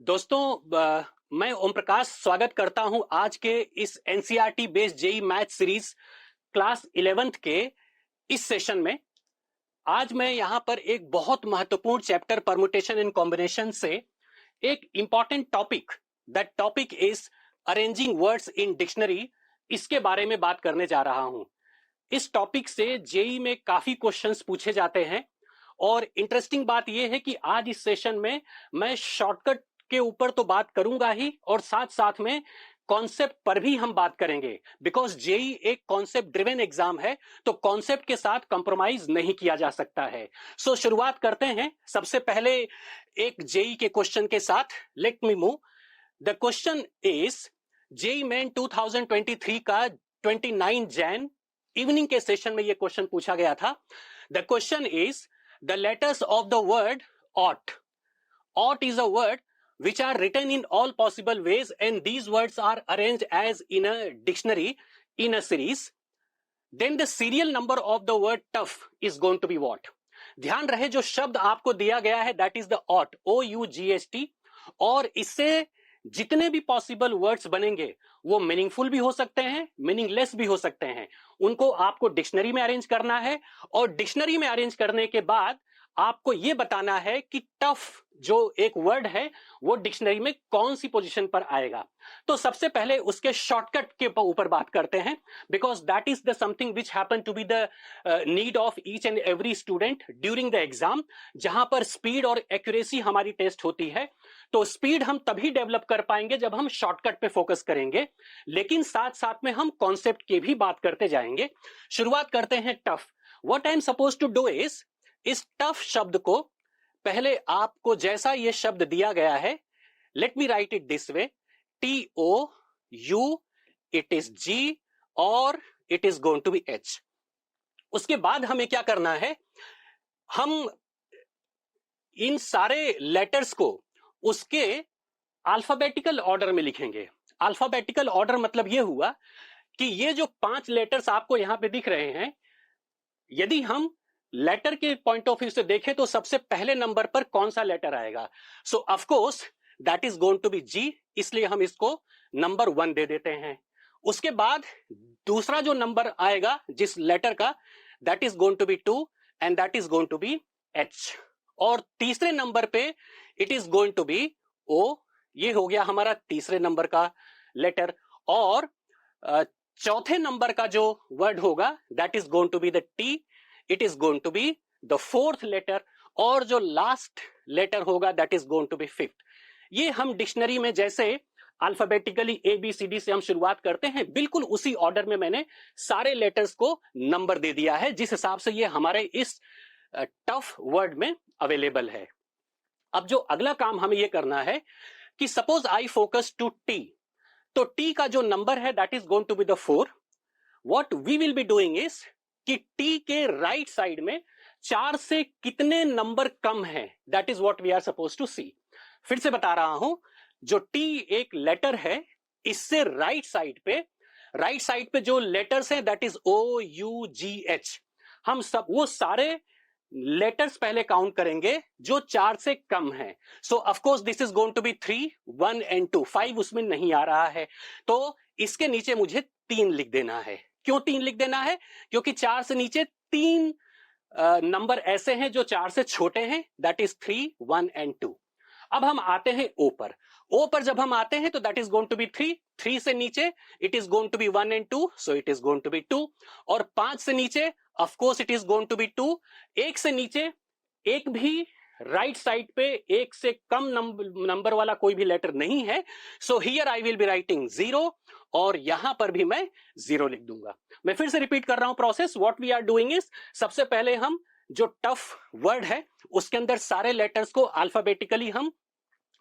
दोस्तों मैं ओम प्रकाश स्वागत करता हूं आज के इस NCERT based JEE math series class 11th के इस सेशन में। आज मैं यहां पर एक बहुत महत्वपूर्ण चैप्टर परमुटेशन एंड कॉम्बिनेशन से एक important topic, that topic is arranging words in dictionary, इसके बारे में बात करने जा रहा हूं। इस टॉपिक से जेई में काफी क्वेश्चंस पूछे जाते हैं और इंटरेस्टिंग बात यह है कि आज इस सेशन में मैं शॉर्टकट के ऊपर तो बात करूंगा ही और साथ साथ में कॉन्सेप्ट पर भी हम बात करेंगे, बिकॉज जेई एक कॉन्सेप्ट ड्रिवन एग्जाम है, तो कॉन्सेप्ट के साथ कंप्रोमाइज नहीं किया जा सकता है। सो शुरुआत करते हैं सबसे पहले एक जेई के क्वेश्चन के साथ। Let me move. The question is JEE Main 2023 का 29 जैन इवनिंग के सेशन में यह क्वेश्चन पूछा गया था। The question is the letters of the word ought. Ought is a word which are written in all possible ways, and these words are arranged as in a dictionary in a series. Then the serial number of the word tough is going to be what? ध्यान रहे जो शब्द आपको दिया गया है that is the ought, OUGHT, और इससे जितने भी पॉसिबल वर्ड्स बनेंगे वो मीनिंगफुल भी हो सकते हैं, मीनिंगलेस भी हो सकते हैं। उनको आपको डिक्शनरी में अरेंज करना है और डिक्शनरी में अरेंज करने के बाद आपको यह बताना है कि टफ जो एक वर्ड है वो डिक्शनरी में कौन सी पोजीशन पर आएगा। तो सबसे पहले उसके शॉर्टकट के ऊपर बात करते हैं, because that is the something which happen to be the need of each and every student during the exam, जहां पर स्पीड और एक्यूरेसी हमारी टेस्ट होती है। तो स्पीड हम तभी डेवलप कर पाएंगे जब हम शॉर्टकट पे फोकस करेंगे, लेकिन साथ साथ में हम कॉन्सेप्ट की भी बात करते जाएंगे। शुरुआत करते हैं tough. What I am suppose to do is, इस टफ शब्द को पहले आपको जैसा यह शब्द दिया गया है, let me write it this way, TOU, it is G और it is going to be H। उसके बाद हमें क्या करना है, हम इन सारे लेटर्स को उसके अल्फाबेटिकल ऑर्डर में लिखेंगे। अल्फाबेटिकल ऑर्डर मतलब यह हुआ कि ये जो 5 लेटर्स आपको यहां पे दिख रहे हैं, यदि हम लेटर के पॉइंट ऑफ व्यू से देखें तो सबसे पहले नंबर पर कौन सा लेटर आएगा? So of course that is going to be G, इसलिए हम इसको नंबर 1 दे देते हैं। उसके बाद दूसरा जो नंबर आएगा जिस लेटर का, that is going to be 2 and that is going to be H। और तीसरे नंबर पे it is going to be O। ये हो गया हमारा तीसरे नंबर का लेटर। और चौथे नंबर का जो वर्ड होगा that is going to be the T, it is going to be the 4th letter. और जो लास्ट लेटर होगा that is going to be 5th। ये हम डिक्शनरी में जैसे अल्फाबेटिकली ABCD से हम शुरुआत करते हैं, बिल्कुल उसी ऑर्डर में मैंने सारे लेटर्स को नंबर दे दिया है, जिस हिसाब से ये हमारे इस टफ वर्ड में अवेलेबल है। अब जो अगला काम हमें ये करना है कि suppose I focus to T, तो T का जो नंबर है that is going to be the 4। What we will be doing is कि T के राइट साइड में 4 से कितने नंबर कम है, that is what we are suppose to see. फिर से बता रहा हूं, जो T एक लेटर है, इससे राइट साइड पे जो लेटर्स हैं दैट इज OUGH। हम सब वो सारे लेटर्स पहले काउंट करेंगे जो 4 से कम है। So of course this is going to be 3, 1 and 2। 5 उसमें नहीं आ रहा है, तो इसके नीचे मुझे 3 लिख देना है। क्यों 3 लिख देना है? क्योंकि 4 से नीचे 3 नंबर ऐसे हैं जो 4 से छोटे हैं, दैट इज 3, 1 एंड 2। अब हम आते हैं O पर। O पर जब हम आते हैं तो that is going to be 3। 3 से नीचे it is going to be 1 and 2, so it is going to be 2। और 5 से नीचे of course it is going to be 2। 1 से नीचे एक भी राइट साइड पे 1 से कम नंबर वाला कोई भी लेटर नहीं है, सो here I will be writing 0 और यहां पर भी मैं 0 लिख दूंगा। मैं फिर से रिपीट कर रहा हूं process. What we are doing is, सबसे पहले हम जो टफ वर्ड है उसके अंदर सारे लेटर्स को अल्फाबेटिकली हम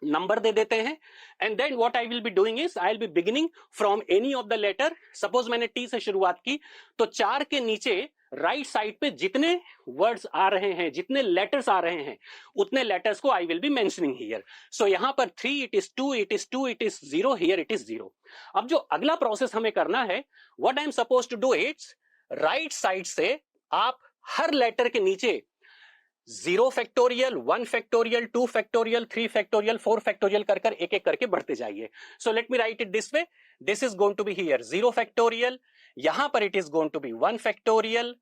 नंबर दे देते हैं, and then what I will be doing is I will be beginning from any of the letter. Suppose मैंने T से शुरुआत की, तो 4 के नीचे राइट साइड पे जितने वर्ड्स आ रहे हैं, जितने लेटर्स आ रहे हैं, उतने लेटर्स को I will be mentioning here. So यहां पर 3, it is 2, it is 2, it is 0, here it is 0। अब जो अगला प्रोसेस हमें करना है, what I am suppose to do it's, right side से आप हर लेटर के नीचे 0 factorial, 1 factorial, 2 factorial, 3 factorial, 4 factorial कर कर एक एक करके बढ़ते जाइए. So let me write it this way. This is going to be here 0 factorial, यहां पर it is going to be 1 factorial,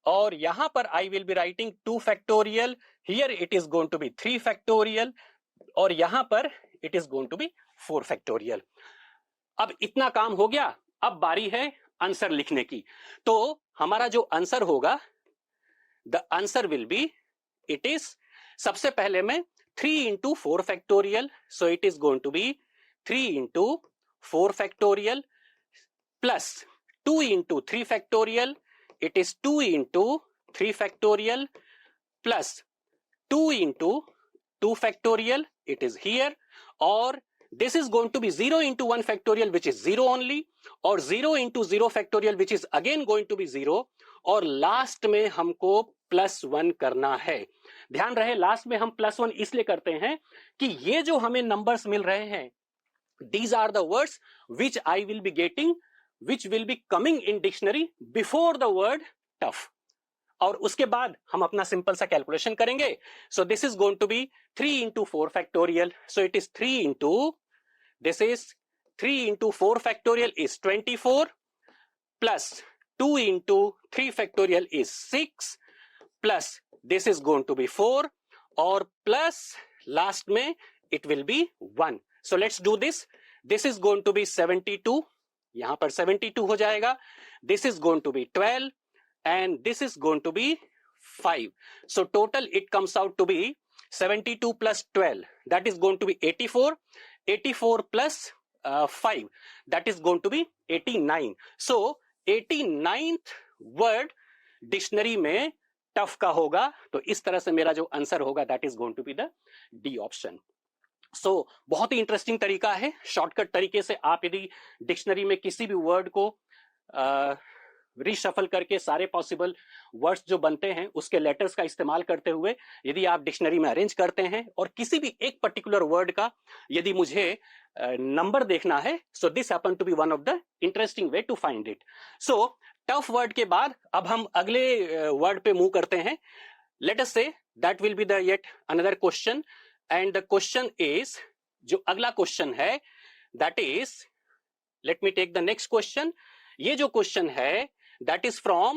और यहां पर I will be writing 2 factorial, here it is going to be 3 factorial, और यहां पर it is going to be 4 factorial. अब इतना काम हो गया, अब बारी है आंसर लिखने की. तो हमारा जो आंसर होगा, the answer will be, it is, सबसे पहले में 3 into 4 factorial, so it is going to be 3 into 4 factorial plus 2 into 3 factorial, it is 2 into 3 factorial plus 2 into 2 factorial, it is here, or this is going to be 0 into 1 factorial which is 0 only, or 0 into 0 factorial which is again going to be 0, और last में हमको +1 करना है. ध्यान रहे last में हम +1 इसलिए करते हैं कि ये जो हमें नंबर्स मिल रहे हैं, these are the words which I will be getting, which will be coming in dictionary before the word tough. और उसके बाद हम अपना सिंपल सा कैलकुलेशन करेंगे. So this is going to be 3 into 4 factorial, so it is 3 into, this is 3 into 4 factorial is 24 plus 2 into 3 factorial is 6 plus this is going to be 4, और plus last में it will be 1. So let's do this. This is going to be 72, यहां पर 72 हो जाएगा. This is going to be 12 and this is going to be 5. So total it comes out to be 72 plus 12, that is going to be 84. 84 plus 5, that is going to be 89. So 89th word dictionary में tough का होगा. तो इस तरह से मेरा जो answer होगा that is going to be the D option. So बहुत ही इंटरेस्टिंग तरीका है. शॉर्टकट तरीके से आप यदि डिक्शनरी में किसी भी वर्ड को रीशफल करके सारे पॉसिबल वर्ड्स जो बनते हैं उसके लेटर्स का इस्तेमाल करते हुए यदि आप डिक्शनरी में अरेंज करते हैं, और किसी भी एक पर्टिकुलर वर्ड का यदि मुझे नंबर देखना है, so this happen to be one of the interesting way to find it. So tough word के बाद अब हम अगले वर्ड पे मूव करते हैं. Let us see that will be the yet another question, and the question is, जो अगला क्वेश्चन है that is, let me take the next question. ये जो क्वेश्चन है that is from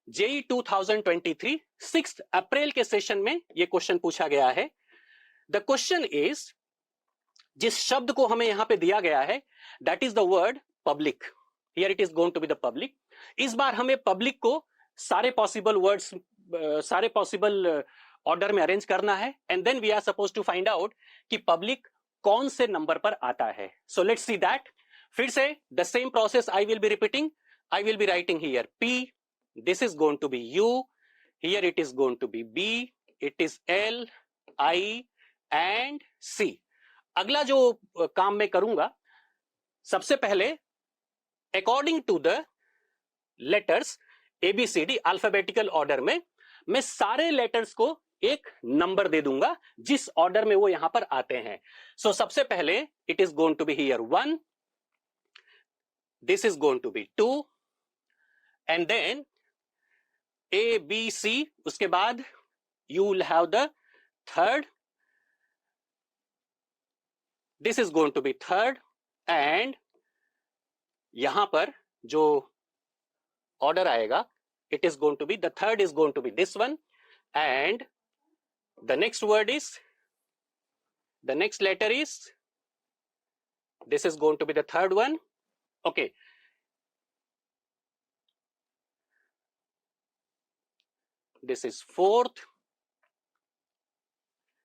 JEE 2023 6 अप्रैल के सेशन में ये क्वेश्चन पूछा गया है. द क्वेश्चन इज, जिस शब्द को हमें यहां पे दिया गया है that is the word public. Here it is going to be the public. इस बार हमें पब्लिक को सारे पॉसिबल वर्ड्स, सारे पॉसिबल ऑर्डर में अरेंज करना है, and then we are suppose to find out कि पब्लिक कौन से नंबर पर आता है. So let's see that. फिर से the same process I will be repeating. I will be writing here P, this is going to be U, here it is going to be B, it is L, I and C. अगला जो काम मैं करूंगा, सबसे पहले according to the letters ABCD alphabetical order में मैं सारे लेटर्स को एक नंबर दे दूंगा जिस ऑर्डर में वो यहां पर आते हैं. सो सबसे पहले it is going to be here 1, this is going to be 2, and then A, B, C, उसके बाद you will have the third, this is going to be third, and यहां पर जो ऑर्डर आएगा it is going to be, the third is going to be this one, and the next word is, the next letter is, this is going to be the third one. Okay, this is fourth,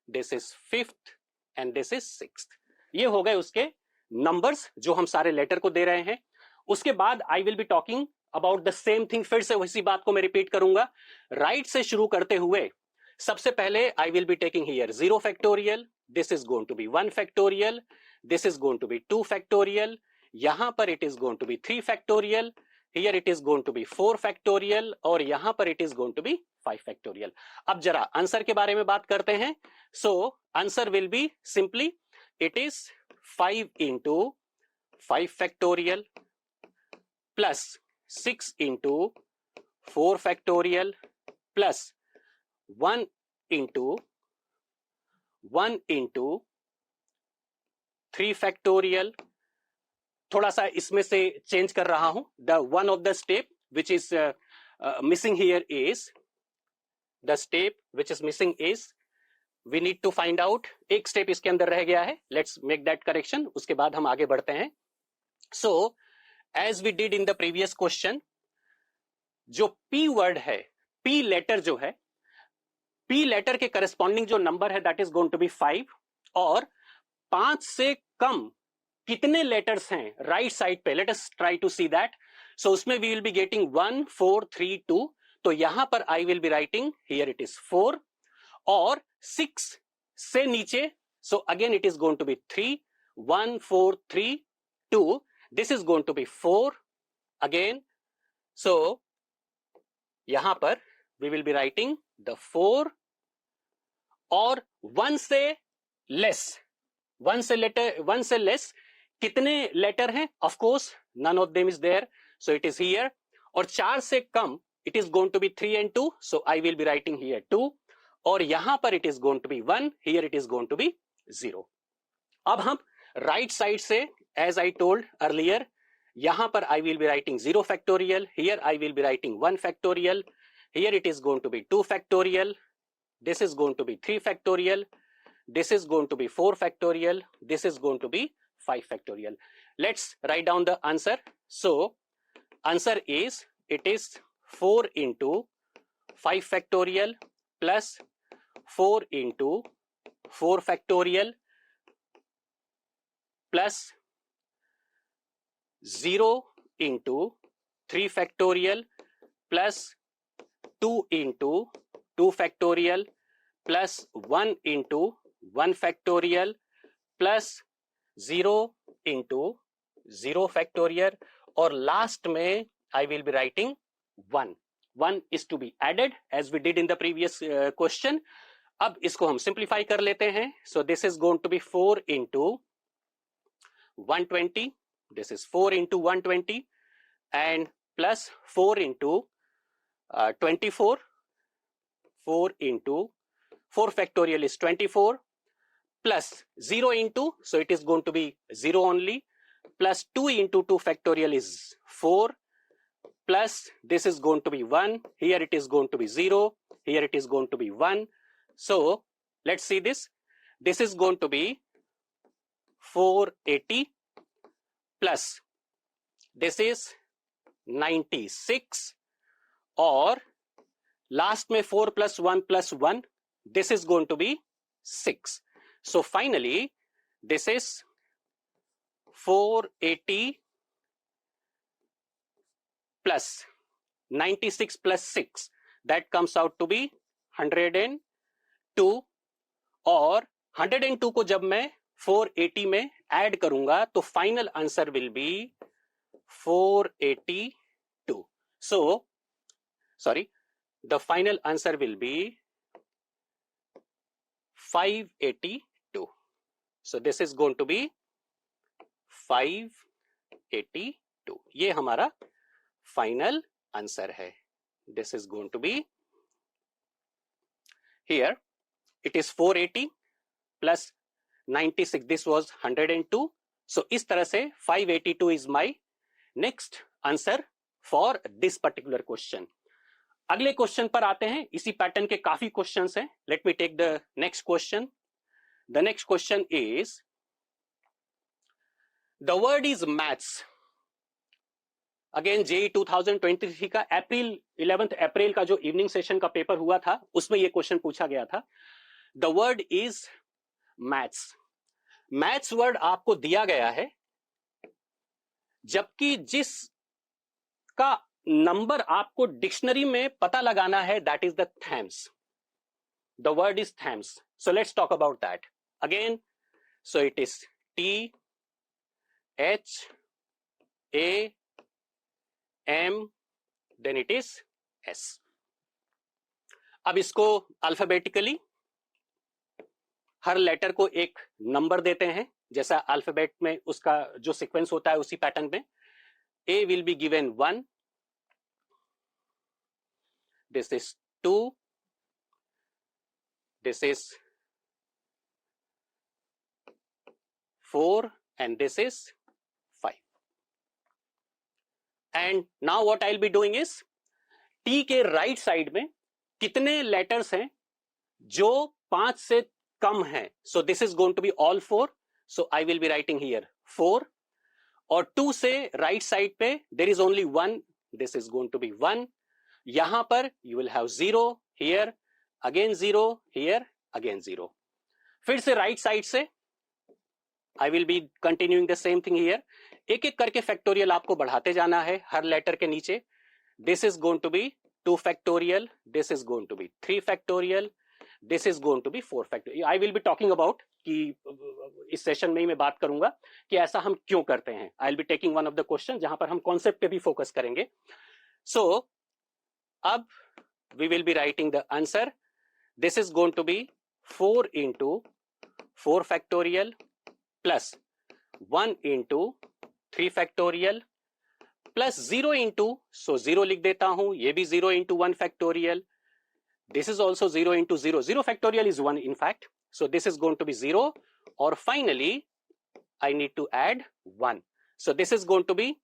this is fifth, and this is sixth. ये हो गए उसके numbers जो हम सारे letter को दे रहे हैं. उसके बाद आई will be talking about the same thing. फिर से उसी बात को मैं रिपीट करूंगा. राइट से शुरू करते हुए सबसे पहले I will be taking here 0 factorial, this is going to be 1 factorial, this is going to be 2 factorial, यहां पर it is going to be 3 factorial, here it is going to be 4 factorial, और यहां पर it is going to be 5 factorial. अब जरा answer के बारे में बात करते हैं. So answer will be simply, it is 5 into 5 factorial plus 6 into 4 factorial plus 1 into 3 factorial, थोड़ा सा इसमें से चेंज कर रहा हूं. The one of the step which is missing here is, the step which is missing is, we need to find out. एक step इसके अंदर रह गया है, लेट्स मेक दैट करेक्शन, उसके बाद हम आगे बढ़ते हैं. So as we did in the previous question, जो पी वर्ड है, पी लेटर जो है, पी लेटर के करस्पॉन्डिंग जो नंबर है that is going to be 5. और 5 से कम कितने लेटर्स हैं राइट साइड पे, let us try to see that. So उसमें वी विल बी गेटिंग 1 4 3 2. तो यहां पर I will be writing here it is 4. और 6 से नीचे, so again it is going to be 3 1 4 3 2. This is going to be 4 again. So यहां पर we will be writing the 4. और 1 से लेस, 1 से लेस कितने लेटर हैं? Of course none of them is there, so it is here. और 4 से कम it is going to be 3 and 2, so I will be writing here 2. और यहां पर it is going to be 1, here it is going to be 0. अब हम right side से, as I told earlier, यहां पर I will be writing 0 factorial, here I will be writing 1 factorial, here it is going to be 2 factorial, this is going to be 3 factorial, this is going to be 4 factorial, this is going to be 5 factorial. Let's write down the answer. So answer is, it is 4 into 5 factorial plus 4 into 4 factorial plus 0 into 3 factorial plus 2 into 2 factorial plus 1 into 1 factorial plus 0 into 0 factorial. और last में I will be writing 1. 1 is to be added as we did in the previous question. अब इसको हम simplify कर लेते हैं. So this is going to be 4 into 120. This is 4 into 120 and plus 4 into 24. 4 into 4 factorial is 24 plus 0 into, so it is going to be 0 only, plus 2 into 2 factorial is 4 plus this is going to be 1, here it is going to be 0, here it is going to be 1. So let's see this. This is going to be 480 plus this is 96 और last में 4 plus 1 plus 1, this is going to be 6. So finally this is 480 plus 96 plus 6, that comes out to be 102. और 102 को जब मैं 480 में add करूंगा तो final answer will B 482. So sorry, the final answer will be 582. So this is going to be 582. ये हमारा final answer है. This is going to be, here it is 480 plus 96, this was 102. So इस तरह से 582 is my next answer for this particular question. अगले question पर आते हैं. इसी पैटर्न के काफी क्वेश्चंस हैं. Let me take the next question. The next question is, the word is maths. Again JEE 2023 का 11 अप्रैल का जो इवनिंग सेशन का पेपर हुआ था उसमें यह क्वेश्चन पूछा गया था. The word is maths. Maths word आपको दिया गया है, जबकि जिस का नंबर आपको डिक्शनरी में पता लगाना है that is the Thames. The word is Thames. So let's talk about that again. So it is THAMS. Then it is S. अब इसको अल्फाबेटिकली हर लेटर को एक नंबर देते हैं, जैसा अल्फाबेट में उसका जो सीक्वेंस होता है उसी पैटर्न में. A will be given 1, this is 2, this is 4 and this is 5. And now what I'll be doing is t के राइट साइड में कितने लेटर्स हैं जो 5 से कम हैं. So this is going to be all 4. So I will be writing here 4. और 2 से right side पे there is only 1. This is going to be 1. यहां पर you will have 0 here, again 0 here, again 0. फिर से राइट साइड से I will be continuing the same thing here. एक एक करके फैक्टोरियल आपको बढ़ाते जाना है हर लेटर के नीचे. This is going to be 2 factorial. This is going to be 3 factorial. This is going to be 4 factorial. I will be talking about कि इस सेशन में ही मैं बात करूंगा कि ऐसा हम क्यों करते हैं. I will be taking one of the question जहां पर हम कॉन्सेप्ट पे भी फोकस करेंगे. So अब we will be writing the answer. This is going to be 4 into 4 factorial plus 1 into 3 factorial plus 0 into, so 0 लिख देता हूं, ये भी 0 into 1 factorial. This is also 0 into 0. 0 factorial is 1 in fact. So this is going to be 0. Or finally, I need to add 1. So this is going to be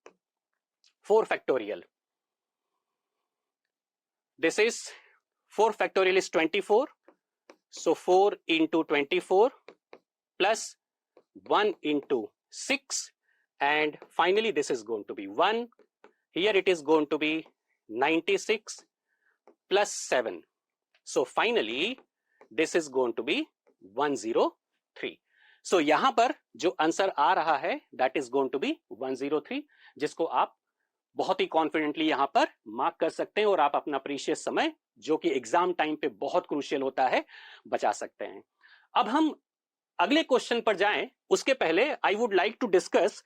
4 factorial. This is 4 factorial is 24. So 4 into 24 plus 1 into 6. And finally, this is going to be 1. Here it is going to be 96 plus 7. So finally, this is going to be 103. So यहां पर जो answer आ रहा है, that is going to be 103, जिसको आप बहुत ही confidently यहां पर मार्क कर सकते हैं और आप अपना प्रीशियस समय जो कि एग्जाम टाइम पे बहुत क्रूशियल होता है बचा सकते हैं. अब हम अगले क्वेश्चन पर जाएं, उसके पहले I would like to discuss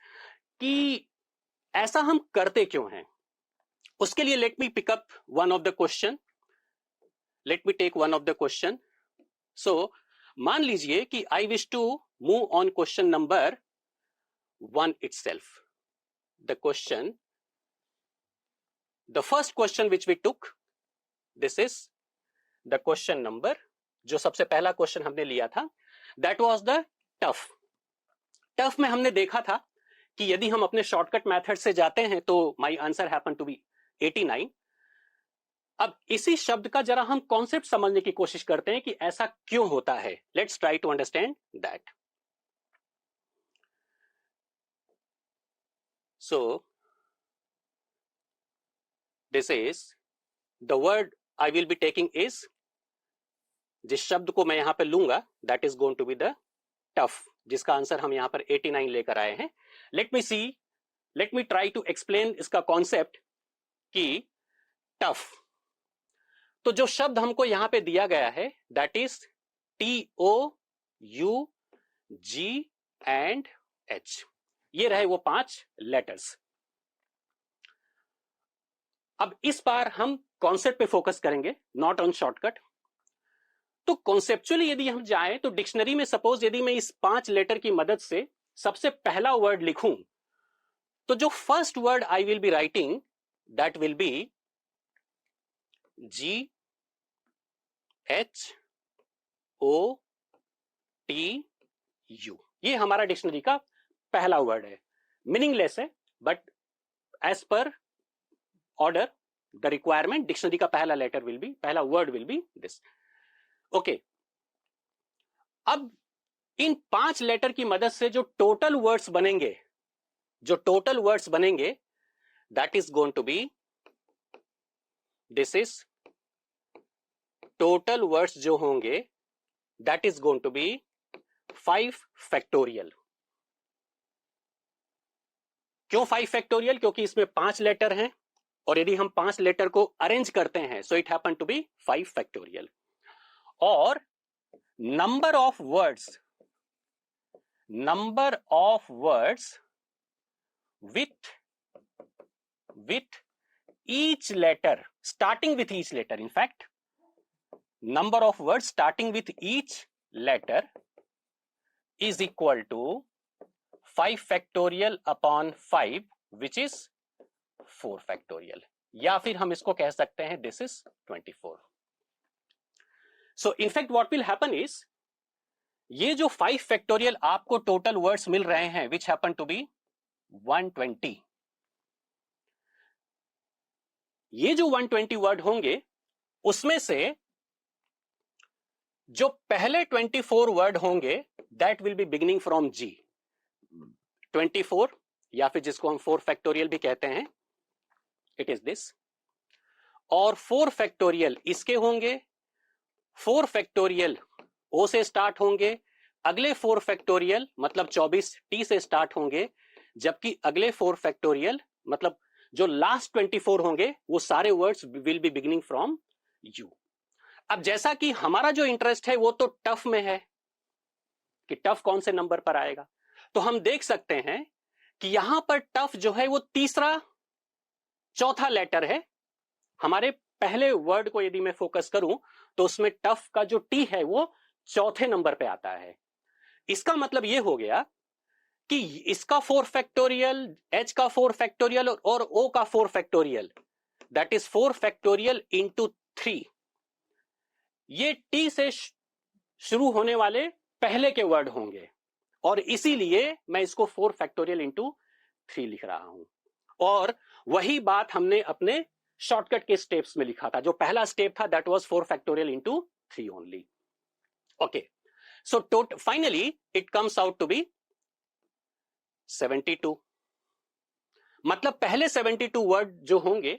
कि ऐसा हम करते क्यों हैं. उसके लिए let me pick up one of the question. Let me take one of the question. So मान लीजिए कि I wish to move on question number 1 itself. The question, the first question which we took, this is the question number, जो सबसे पहला question हमने लिया था, that was the tough. Tough में हमने देखा था कि यदि हम अपने शॉर्टकट मेथड से जाते हैं तो my answer happened to be 89. अब इसी शब्द का जरा हम कॉन्सेप्ट समझने की कोशिश करते हैं कि ऐसा क्यों होता है. Let's try to understand that. So this is the word I will be taking is, जिस शब्द को मैं यहां पर लूंगा that is going to be the tough, जिसका आंसर हम यहां पर 89 लेकर आए हैं. Let me C, let me try to explain इसका कॉन्सेप्ट कि टफ. तो जो शब्द हमको यहां पे दिया गया है that is TOUG and H. ये रहे वो 5 लेटर्स. अब इस बार हम कॉन्सेप्ट पे फोकस करेंगे, नॉट ऑन शॉर्टकट. तो कॉन्सेप्चुअली यदि हम जाएं तो डिक्शनरी में सपोज यदि मैं इस 5 लेटर की मदद से सबसे पहला वर्ड लिखूं तो जो first word I will be writing that will B GHOT. ये हमारा डिक्शनरी का पहला वर्ड है. मीनिंगलेस है but as per order the requirement dictionary का पहला लेटर विल बी, पहला word will be this. Okay. अब इन 5 लेटर की मदद से जो टोटल वर्ड्स बनेंगे, that is going to be, this is total words जो होंगे that is going to be 5 factorial. क्यों 5 फैक्टोरियल? क्योंकि इसमें 5 लेटर हैं और यदि हम 5 लेटर को अरेंज करते हैं so it happen to be 5 factorial. और number of words with each letter, starting with each letter, in fact number of words starting with each letter is equal to 5 factorial upon 5 which is 4 factorial. या फिर हम इसको कह सकते हैं this is 24. So in fact what will happen is, ये जो 5 factorial आपको टोटल वर्ड्स मिल रहे हैं विच हैपन टू बी 120, ये जो 120 वर्ड होंगे उसमें से जो पहले 24 वर्ड होंगे that will be beginning from G, 24 या फिर जिसको हम 4 फैक्टोरियल भी कहते हैं, इट इज दिस। और 4 फैक्टोरियल इसके होंगे, 4 फैक्टोरियल ओ से स्टार्ट होंगे, अगले 4 फैक्टोरियल मतलब 24 टी से स्टार्ट होंगे, जबकि अगले 4 फैक्टोरियल मतलब जो लास्ट 24 होंगे वो सारे words will be beginning from you. अब जैसा कि हमारा जो इंटरेस्ट है वो तो टफ में है कि टफ कौन से नंबर पर आएगा, तो हम देख सकते हैं कि यहां पर टफ जो है वो तीसरा चौथा लेटर है। हमारे पहले वर्ड को यदि मैं फोकस करूं तो उसमें टफ का जो टी है वो चौथे नंबर पे आता है। इसका मतलब ये हो गया कि इसका 4 फैक्टोरियल, एच का 4 फैक्टोरियल और ओ का 4 factorial, that is 4 factorial into 3, ये टी से शुरू होने वाले पहले के वर्ड होंगे और इसीलिए मैं इसको 4 फैक्टोरियल इंटू 3 लिख रहा हूं। और वही बात हमने अपने शॉर्टकट के स्टेप्स में लिखा था। जो पहला स्टेप था that was 4 factorial into 3 only. Okay, so finally it comes out to be 72। मतलब पहले 72 वर्ड जो होंगे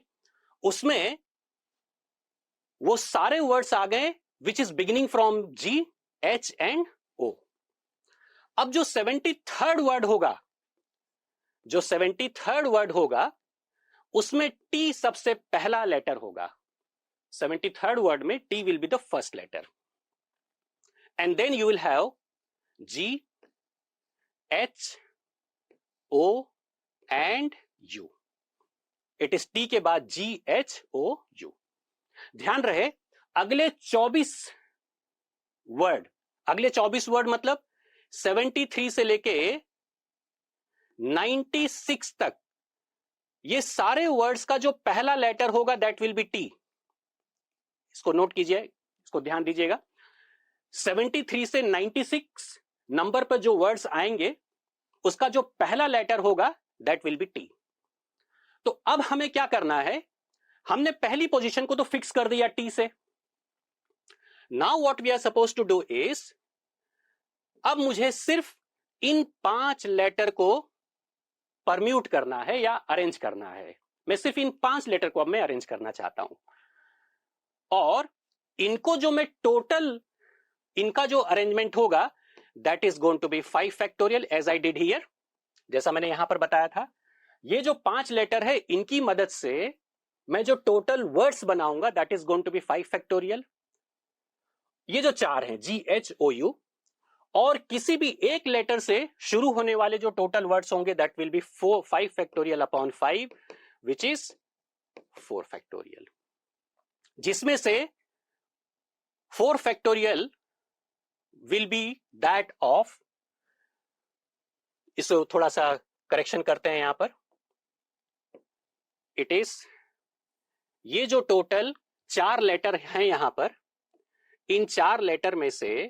उसमें वो सारे वर्ड्स आ गए which is beginning from G, H and O. अब जो 73rd वर्ड होगा, जो 73rd वर्ड होगा उसमें टी सबसे पहला लेटर होगा। 73rd वर्ड में T will be the first letter and then you will have G, H, O and U. It is T के बाद जी, एच, ओ, यू। ध्यान रहे अगले 24 वर्ड, अगले 24 वर्ड मतलब 73 से लेके 96 तक, ये सारे वर्ड्स का जो पहला लेटर होगा दैट विल बी टी। इसको नोट कीजिए, इसको ध्यान दीजिएगा। 73 से 96 नंबर पर जो वर्ड्स आएंगे उसका जो पहला लेटर होगा दैट विल बी टी। तो अब हमें क्या करना है, हमने पहली पोजीशन को तो फिक्स कर दिया टी से। Now what we are suppose to do is, अब मुझे सिर्फ इन 5 लेटर को परम्यूट करना है या अरेंज करना है। मैं सिर्फ इन 5 लेटर को अब मैं अरेंज करना चाहता हूं और इनको जो मैं टोटल, इनका जो अरेंजमेंट होगा that is going to be 5 factorial as I did here, जैसा मैंने यहां पर बताया था। ये जो 5 लेटर है इनकी मदद से मैं जो टोटल वर्ड्स बनाऊंगा that is going to be 5 factorial. ये जो 4 हैं जी, एच, ओ, यू, और किसी भी एक लेटर से शुरू होने वाले जो टोटल वर्ड्स होंगे that will B 5 factorial upon 5 which is 4 factorial, जिसमें से 4 factorial will be that of, इसको थोड़ा सा करेक्शन करते हैं यहां पर, इट इज ये जो टोटल 4 लेटर हैं यहां पर, इन 4 लेटर में से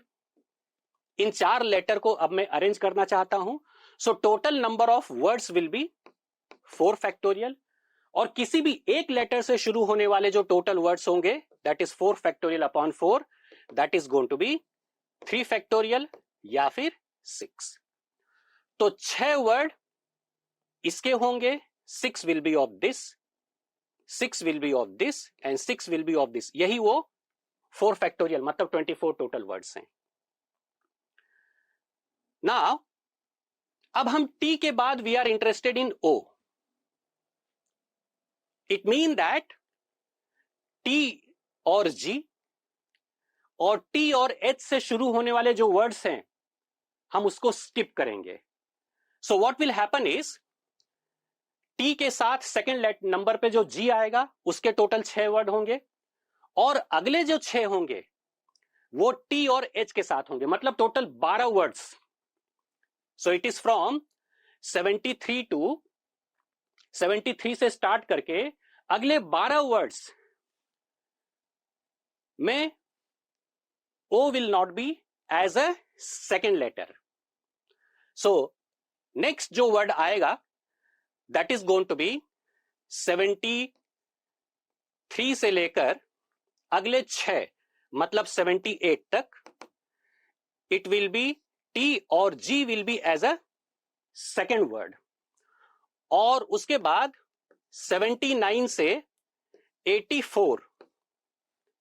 इन 4 लेटर को अब मैं अरेंज करना चाहता हूं। So total number of words will be 4 factorial और किसी भी एक लेटर से शुरू होने वाले जो टोटल वर्ड्स होंगे that is 4 factorial upon 4, that is going to be 3 factorial या फिर 6। तो 6 वर्ड इसके होंगे, 6 will be of this, 6 will be of this and 6 will be of this. यही वो 4 फैक्टोरियल मतलब 24 टोटल वर्ड्स हैं। नाउ अब हम टी के बाद we are interested in O. It mean that T और जी और टी और एच से शुरू होने वाले जो वर्ड्स हैं हम उसको स्किप करेंगे। So what will happen is, T के साथ सेकेंड नंबर पे जो जी आएगा उसके टोटल 6 वर्ड होंगे और अगले जो 6 होंगे वो टी और एच के साथ होंगे, मतलब total 12 words. So it is from 73 to 73 से स्टार्ट करके अगले 12 वर्ड्स में O will not be as a second letter. So next जो word आएगा that is going to be 73 से लेकर अगले 6 मतलब 78 तक, it will be T और G will be as a second word. और उसके बाद 79 से 84,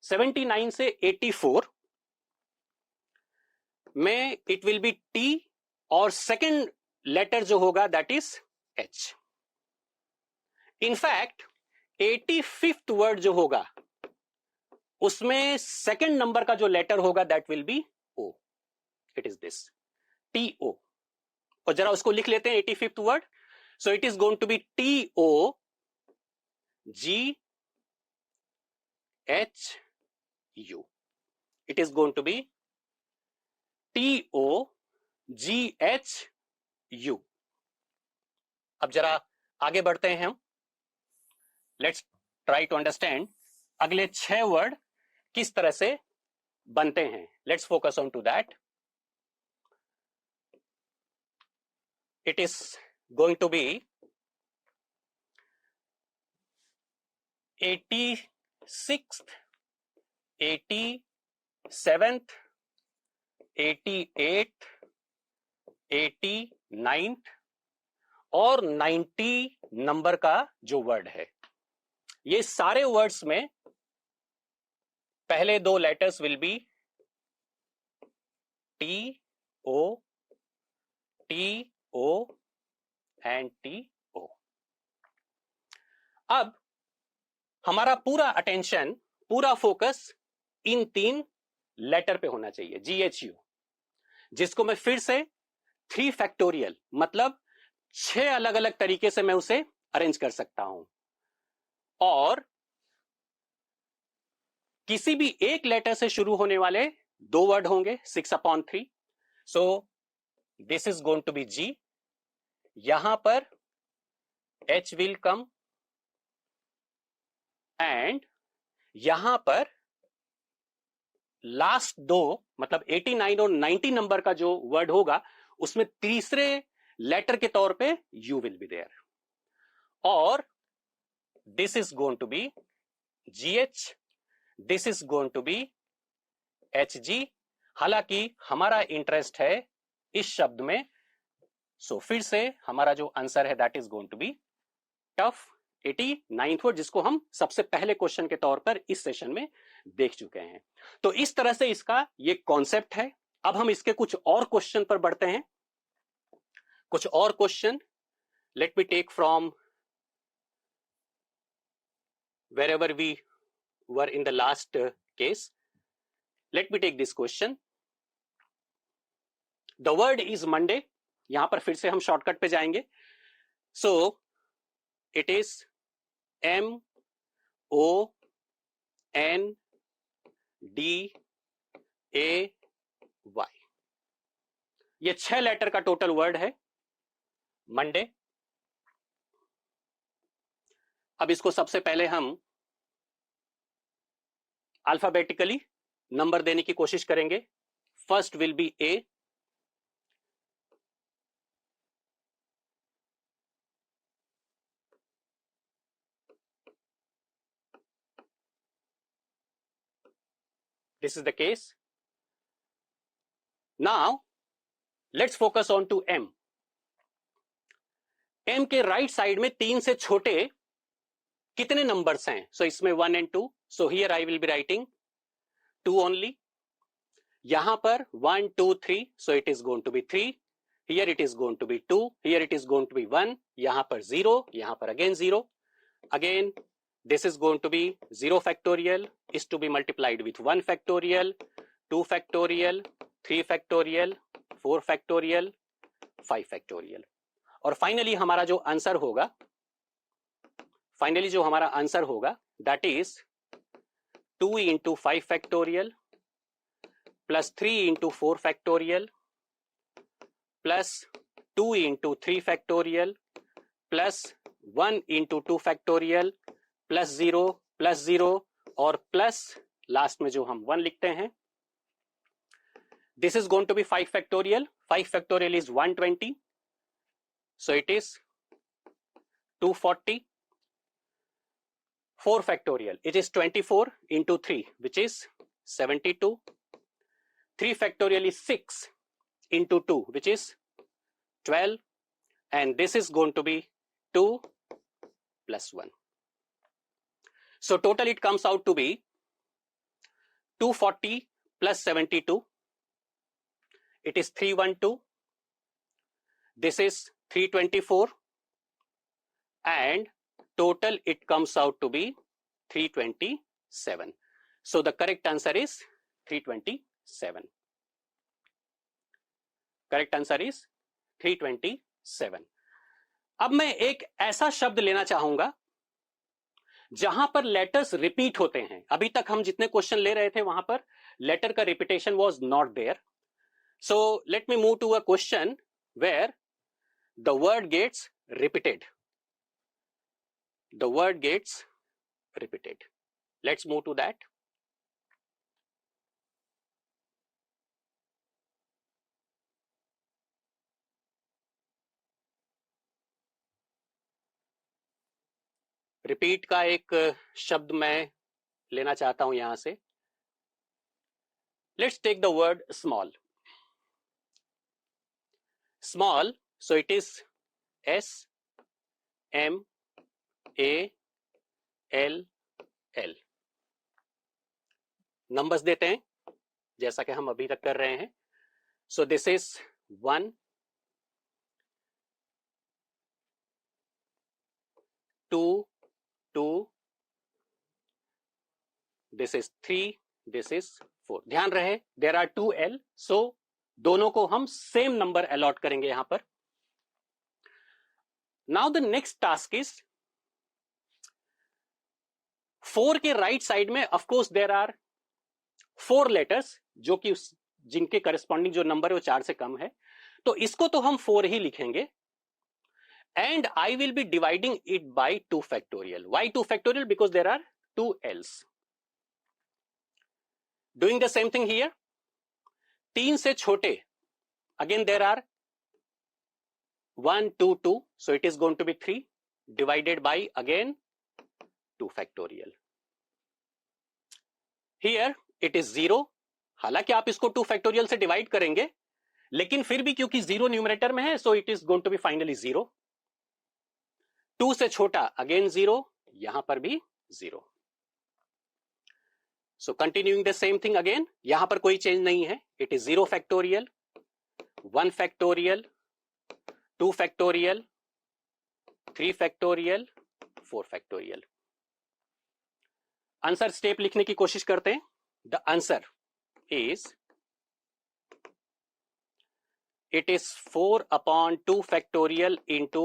79 से 84 में it will be T और second letter जो होगा that is H. In fact 85th word जो होगा उसमें second number का जो letter होगा that will be O. It is this TO. और जरा उसको लिख लेते हैं 85th word. So it is going to be TO G H U. It is going to be TO G H U. अब जरा आगे बढ़ते हैं हम. Let's try to understand अगले 6 वर्ड किस तरह से बनते हैं. Let's focus on to that. It is going to be 86th, 87th, 88th, 89th और 90 नंबर का जो वर्ड है. ये सारे वर्ड्स में पहले 2 letters will be T O and TO. अब हमारा पूरा अटेंशन, पूरा फोकस इन 3 लेटर पे होना चाहिए, GHU, जिसको मैं फिर से 3 फैक्टोरियल मतलब 6 अलग अलग तरीके से मैं उसे अरेंज कर सकता हूं. और किसी भी एक लेटर से शुरू होने वाले 2 वर्ड होंगे 6/3. So this is going to be G. यहां पर H विल कम एंड यहां पर लास्ट 2 मतलब 89 और 90 नंबर का जो वर्ड होगा उसमें तीसरे लेटर के तौर पे U विल बी देयर. और this is going to be GH, this is going to be HG. हालांकि हमारा इंटरेस्ट है इस शब्द में. सो फिर से हमारा जो आंसर है that is going to be tough 89th word, जिसको हम सबसे पहले क्वेश्चन के तौर पर इस सेशन में देख चुके हैं. तो इस तरह से इसका ये कॉन्सेप्ट है. अब हम इसके कुछ और क्वेश्चन पर बढ़ते हैं. कुछ और question let me take from wherever we were in the last case. Let me take this question. The word is Monday. यहां पर फिर से हम शॉर्टकट पे जाएंगे. So it is MONDAY. ये 6 लेटर का टोटल वर्ड है मंडे. अब इसको सबसे पहले हम अल्फाबेटिकली नंबर देने की कोशिश करेंगे. First will be A. This is the case. Now let's focus on to M. M के राइट साइड में 3 से छोटे कितने नंबर्स हैं? सो इसमें 1 and 2. So here I will be writing 2 only. यहां पर 1 2 3. So it is going to be 3. Here it is going to be 2. Here it is going to be 1. यहां पर 0. यहां पर again 0. Again this is going to be 0 factorial is to be multiplied with 1 factorial, 2 factorial, 3 factorial, 4 factorial, 5 factorial. और finally हमारा जो answer होगा, that is 2 into 5 factorial plus 3 into 4 factorial plus 2 into 3 factorial plus 1 into 2 factorial plus 0 और plus last में जो हम 1 लिखते हैं This is going to be 5 factorial. 5 factorial is 120. So it is 240. 4 factorial, it is 24 into 3, which is 72. 3 factorial is 6 into 2, which is 12. And this is going to be 2 plus 1. So total it comes out to be 240 plus 72. It is 312. This is 324. And total it comes out to be 327. So the correct answer is 327. Correct answer is 327. अब मैं एक ऐसा शब्द लेना चाहूंगा जहां पर letters repeat होते हैं. अभी तक हम जितने क्वेश्चन ले रहे थे वहां पर लेटर का repetition was not there. So let me move to a question where the word gets repeated. The word gets repeated. Let's move to that. Repeat का एक शब्द मैं लेना चाहता हूं यहां से. Let's take the word small. Small, so it is S M A L L. Numbers देते हैं जैसा कि हम अभी तक कर रहे हैं. सो this is 1, 2, 2, this is 3, this is 4. ध्यान रहे देयर आर 2 L, सो दोनों को हम सेम नंबर अलॉट करेंगे यहां पर. Now the next task is 4 के राइट साइड में of course there are 4 letters जो कि जिनके करस्पॉन्डिंग जो नंबर है वो 4 से कम है. तो इसको तो हम 4 ही लिखेंगे. And I will be dividing it by 2 factorial. Why 2 factorial? Because there are 2 L's. Doing the same thing here. 3 से छोटे again there are 1, 2, 2. So it is going to be 3 divided by again 2 factorial. Here it is 0. हालांकि आप इसको 2 factorial से divide करेंगे लेकिन फिर भी क्योंकि 0 न्यूमरेटर में है so it is going to be finally 0. 2 से छोटा अगेन 0, यहां पर भी 0. So continuing the same thing again. यहां पर कोई चेंज नहीं है. It is 0 factorial, 1 factorial, 2 factorial, 3 factorial, 4 factorial. Answer step लिखने की कोशिश करते हैं. The answer is it is 4 upon 2 factorial into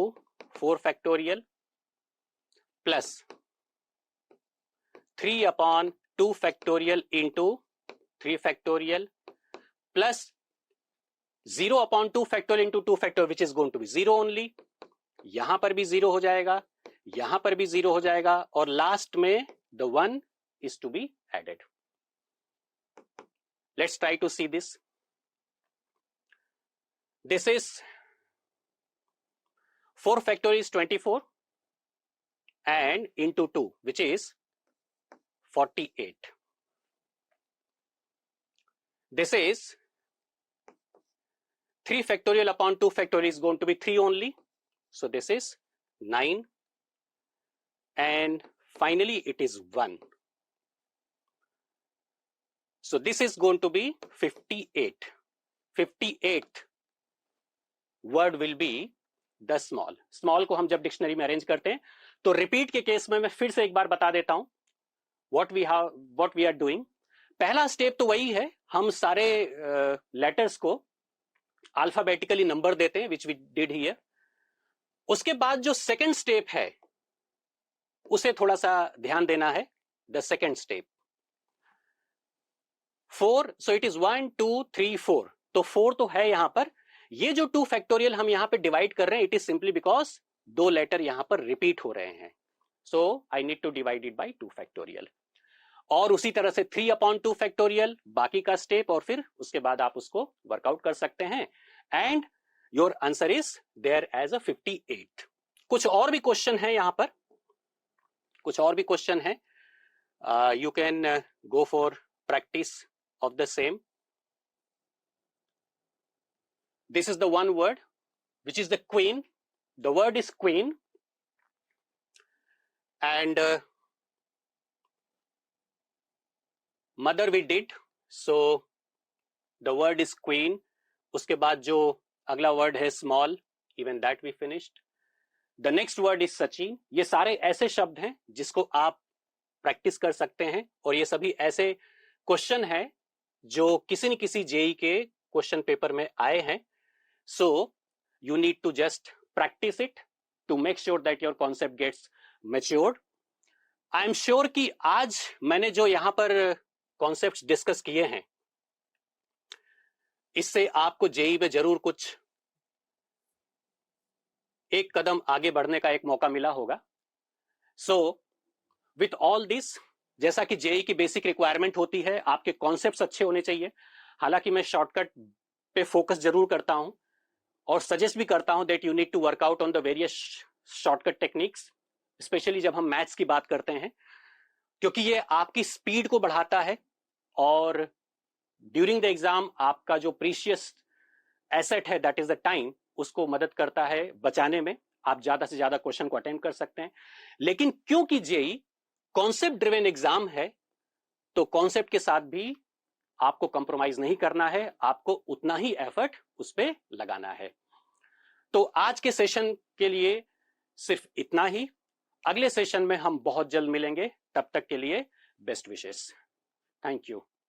4 factorial plus 3 upon 2 factorial into 3 factorial plus 0 upon 2 factorial into 2 factorial which is going to be 0 only. यहां पर भी 0 हो जाएगा, यहां पर भी 0 हो जाएगा और लास्ट में the 1 is to be added. Let's try to see this. This is 4 factorial is 24 and into 2 which is 48. This is 3 factorial upon 2 factorial is going to be 3 only. So this is 9 and finally it is 1. So this is going to be 58. 58th word will be the small. Small को हम जब dictionary में arrange करते हैं तो repeat के case में मैं फिर से एक बार बता देता हूं what we are doing. पहला स्टेप तो वही है, हम सारे लेटर्स को अल्फाबेटिकली नंबर देते हैं which we did here. उसके बाद जो सेकंड स्टेप है उसे थोड़ा सा ध्यान देना है. The second step 4, so it is 1, 2, 3, 4. तो 4 तो है यहां पर. ये जो 2 फैक्टोरियल हम यहां पे डिवाइड कर रहे हैं it is simply because 2 letter यहां पर रिपीट हो रहे हैं. So I need to divide it by 2 factorial. और उसी तरह से 3/2 फैक्टोरियल बाकी का स्टेप, और फिर उसके बाद आप उसको वर्कआउट कर सकते हैं and your answer is there as a 58। कुछ और भी क्वेश्चन है यहां पर, कुछ और भी क्वेश्चन है, you can go for practice of the same. This is the one word which is the queen. The word is queen, and mother we did, so the word is queen. उसके बाद जो अगला word है small, even that we finished. The next word is Sachin. ये सारे ऐसे शब्द हैं जिसको आप प्रैक्टिस कर सकते हैं, और ये सभी ऐसे क्वेश्चन हैं जो किसी न किसी जेई के क्वेश्चन पेपर में आए हैं। So you need to just practice it to make sure that your concept gets matured. I am sure कि आज मैंने जो यहां पर कॉन्सेप्ट्स डिस्कस किए हैं, इससे आपको जेई में जरूर कुछ एक कदम आगे बढ़ने का एक मौका मिला होगा। सो विथ ऑल दिस, जैसा कि जेई की बेसिक रिक्वायरमेंट होती है, आपके कॉन्सेप्ट्स अच्छे होने चाहिए। हालांकि मैं शॉर्टकट पे फोकस जरूर करता हूं और सजेस्ट भी करता हूं that you need to workout on the various shortcut techniques, especially जब हम मैथ्स की बात करते हैं, क्योंकि ये आपकी स्पीड को बढ़ाता है और ड्यूरिंग द एग्जाम आपका जो प्रीशियस एसेट है दैट इज द टाइम, उसको मदद करता है बचाने में। आप ज्यादा से ज्यादा क्वेश्चन को अटेम्प्ट कर सकते हैं। लेकिन क्योंकि जेई कॉन्सेप्ट ड्रिवन एग्जाम है, तो कॉन्सेप्ट के साथ भी आपको कंप्रोमाइज नहीं करना है, आपको उतना ही एफर्ट उस पर लगाना है। तो आज के सेशन के लिए सिर्फ इतना ही। अगले सेशन में हम बहुत जल्द मिलेंगे, तब तक के लिए बेस्ट विशेस। Thank you.